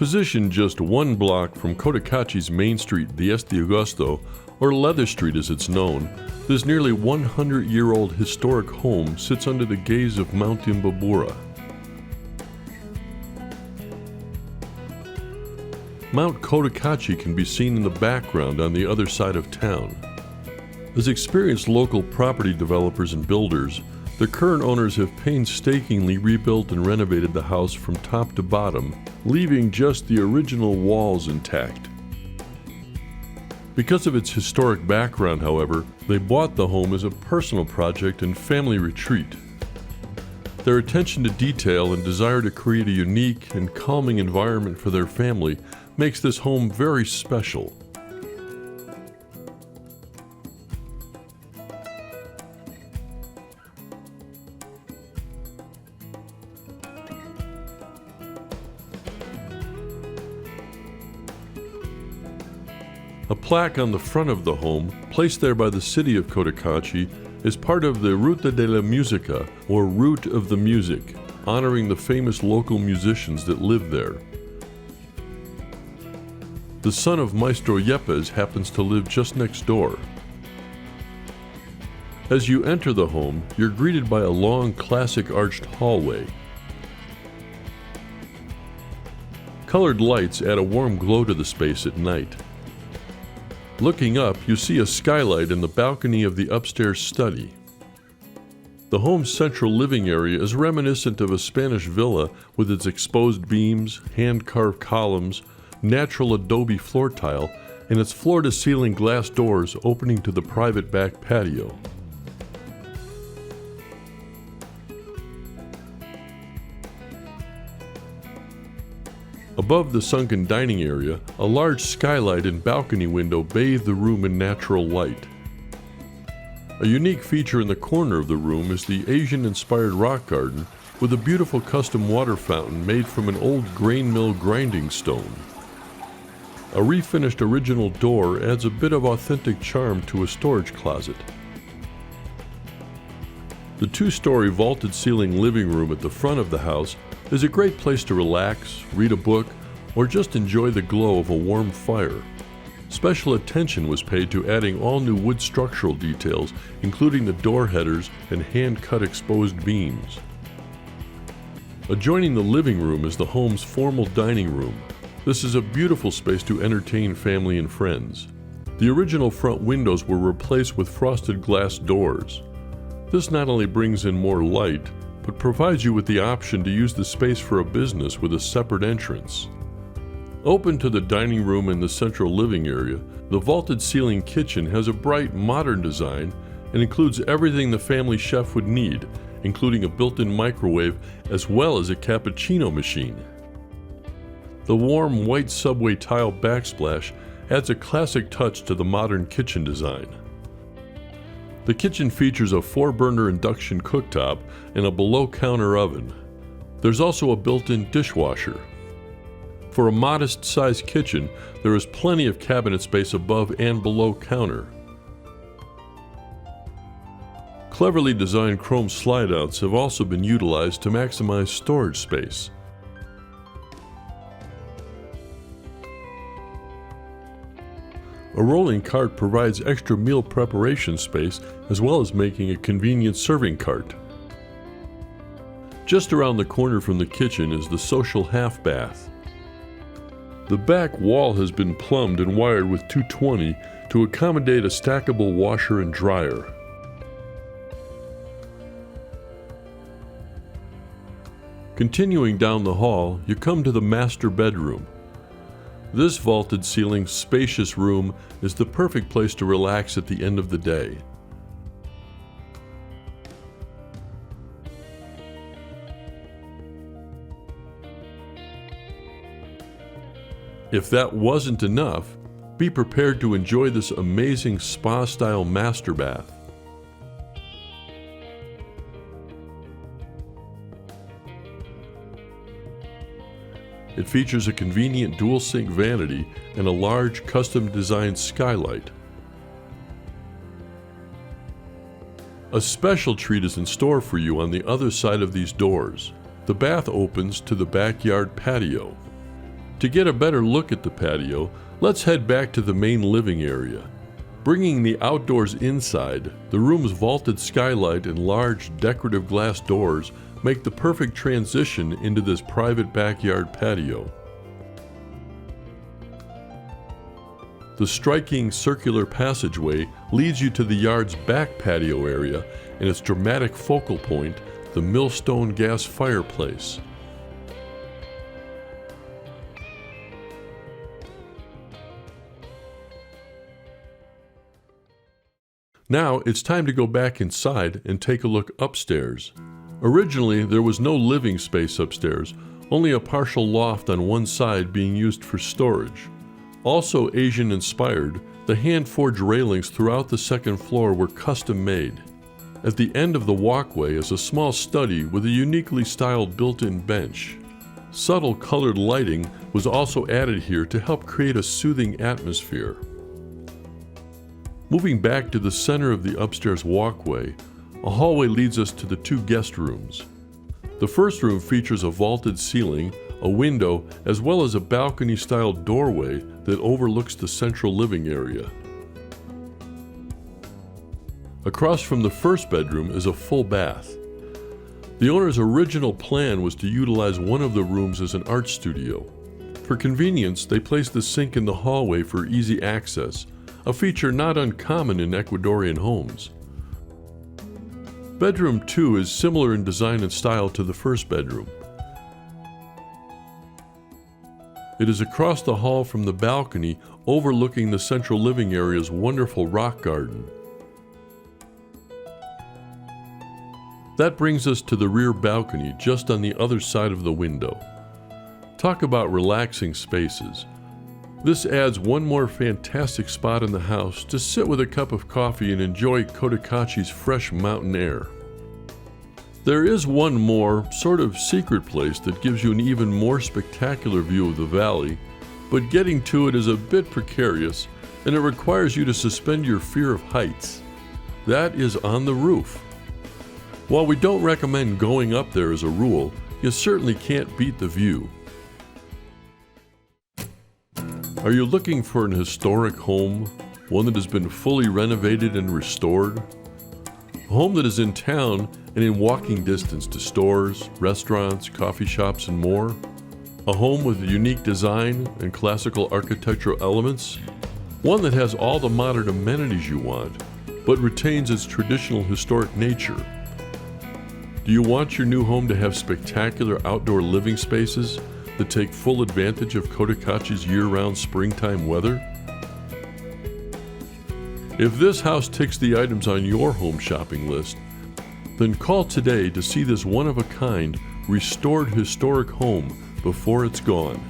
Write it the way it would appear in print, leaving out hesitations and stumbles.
Positioned just one block from Cotacachi's main street, the Agosto, or Leather Street as it's known, this nearly 100-year-old historic home sits under the gaze of Mt Imbabura. Mount Cotacachi can be seen in the background on the other side of town. As experienced local property developers and builders, the current owners have painstakingly rebuilt and renovated the house from top to bottom, leaving just the original walls intact. Because of its historic background, however, they bought the home as a personal project and family retreat. Their attention to detail and desire to create a unique and calming environment for their family makes this home very special. A plaque on the front of the home, placed there by the city of Cotacachi, is part of the Ruta de la Musica, or Route of the Music, honoring the famous local musicians that live there. The son of Maestro Yepes happens to live just next door. As you enter the home, you're greeted by a long, classic arched hallway. Colored lights add a warm glow to the space at night. Looking up, you see a skylight in the balcony of the upstairs study. The home's central living area is reminiscent of a Spanish villa with its exposed beams, hand-carved columns, natural adobe floor tile, and its floor-to-ceiling glass doors opening to the private back patio. Above the sunken dining area, a large skylight and balcony window bathe the room in natural light. A unique feature in the corner of the room is the Asian-inspired rock garden with a beautiful custom water fountain made from an old grain mill grinding stone. A refinished original door adds a bit of authentic charm to a storage closet. The two-story vaulted ceiling living room at the front of the house is a great place to relax, read a book, or just enjoy the glow of a warm fire. Special attention was paid to adding all new wood structural details, including the door headers and hand-cut exposed beams. Adjoining the living room is the home's formal dining room. This is a beautiful space to entertain family and friends. The original front windows were replaced with frosted glass doors. This not only brings in more light, but provides you with the option to use the space for a business with a separate entrance. Open to the dining room and the central living area, the vaulted ceiling kitchen has a bright, modern design and includes everything the family chef would need, including a built-in microwave as well as a cappuccino machine. The warm white subway tile backsplash adds a classic touch to the modern kitchen design. The kitchen features a 4-burner induction cooktop and a below-counter oven. There's also a built-in dishwasher. For a modest-sized kitchen, there is plenty of cabinet space above and below counter. Cleverly designed chrome slide-outs have also been utilized to maximize storage space. A rolling cart provides extra meal preparation space as well as making a convenient serving cart. Just around the corner from the kitchen is the social half bath. The back wall has been plumbed and wired with 220 to accommodate a stackable washer and dryer. Continuing down the hall, you come to the master bedroom. This vaulted ceiling, spacious room is the perfect place to relax at the end of the day. If that wasn't enough, be prepared to enjoy this amazing spa-style master bath. It features a convenient dual-sink vanity and a large custom-designed skylight. A special treat is in store for you on the other side of these doors. The bath opens to the backyard patio. To get a better look at the patio, let's head back to the main living area. Bringing the outdoors inside, the room's vaulted skylight and large decorative glass doors make the perfect transition into this private backyard patio. The striking circular passageway leads you to the yard's back patio area and its dramatic focal point, the millstone gas fireplace. Now it's time to go back inside and take a look upstairs. Originally, there was no living space upstairs, only a partial loft on one side being used for storage. Also Asian-inspired, the hand-forged railings throughout the second floor were custom-made. At the end of the walkway is a small study with a uniquely styled built-in bench. Subtle colored lighting was also added here to help create a soothing atmosphere. Moving back to the center of the upstairs walkway, a hallway leads us to the two guest rooms. The first room features a vaulted ceiling, a window, as well as a balcony-style doorway that overlooks the central living area. Across from the first bedroom is a full bath. The owner's original plan was to utilize one of the rooms as an art studio. For convenience, they placed the sink in the hallway for easy access, a feature not uncommon in Ecuadorian homes. Bedroom 2 is similar in design and style to the first bedroom. It is across the hall from the balcony overlooking the central living area's wonderful rock garden. That brings us to the rear balcony just on the other side of the window. Talk about relaxing spaces. This adds one more fantastic spot in the house to sit with a cup of coffee and enjoy Cotacachi's fresh mountain air. There is one more, sort of secret place that gives you an even more spectacular view of the valley, but getting to it is a bit precarious and it requires you to suspend your fear of heights. That is on the roof. While we don't recommend going up there as a rule, you certainly can't beat the view. Are you looking for an historic home, one that has been fully renovated and restored? A home that is in town and in walking distance to stores, restaurants, coffee shops, and more? A home with unique design and classical architectural elements? One that has all the modern amenities you want, but retains its traditional historic nature? Do you want your new home to have spectacular outdoor living spaces that take full advantage of Cotacachi's year-round springtime weather? If this house ticks the items on your home shopping list, then call today to see this one-of-a-kind, restored historic home before it's gone.